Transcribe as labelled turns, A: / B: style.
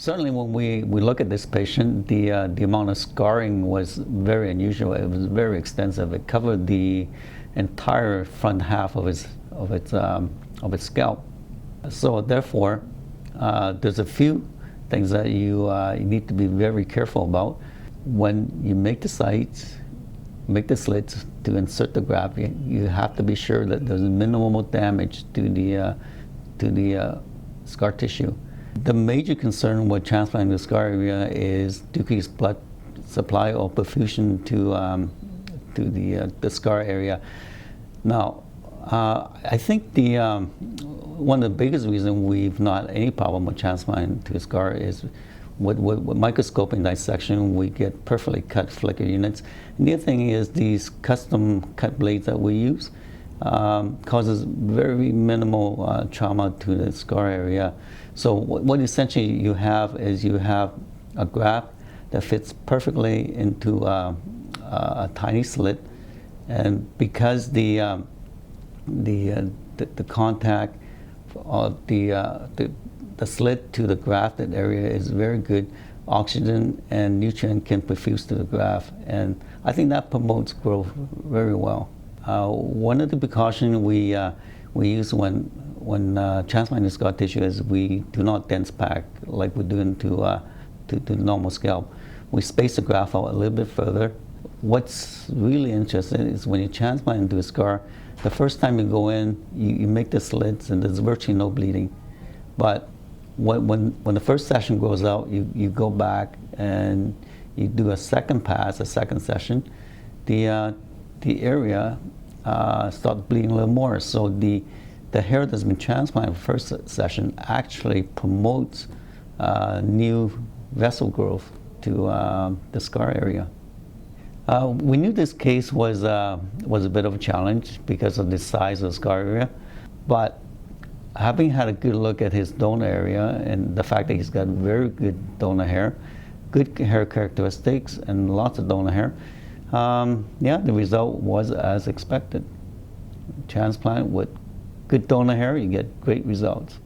A: Certainly when we look at this patient, the amount of scarring was very unusual. It was very extensive. It covered the entire front half of its scalp. So therefore, there's a few things that you need to be very careful about. When you make the sites, make the slits to insert the graft, you have to be sure that there's minimal damage to the scar tissue. The major concern with transplanting the scar area is decreased blood supply or perfusion to the scar area. Now, I think one of the biggest reasons we've not any problem with transplanting to a scar is with microscopic dissection, we get perfectly cut flicker units. And the other thing is these custom cut blades that we use causes very minimal trauma to the scar area. So what essentially you have is you have a graft that fits perfectly into a tiny slit, and because the contact of the slit to the grafted area is very good, oxygen and nutrient can perfuse to the graft, and I think that promotes growth very well. One of the precautions we use when transplanting scar tissue is we do not dense pack like we're doing to normal scalp. We space the graft out a little bit further. What's really interesting is when you transplant into a scar, the first time you go in, you make the slits and there's virtually no bleeding. But when the first session goes out, you go back and you do a second pass, a second session, the area starts bleeding a little more. So the hair that's been transplanted first session actually promotes new vessel growth to the scar area. We knew this case was a bit of a challenge because of the size of the scar area, but having had a good look at his donor area and the fact that he's got very good donor hair, good hair characteristics, and lots of donor hair, yeah, the result was as expected. Transplant with good donor hair, you get great results.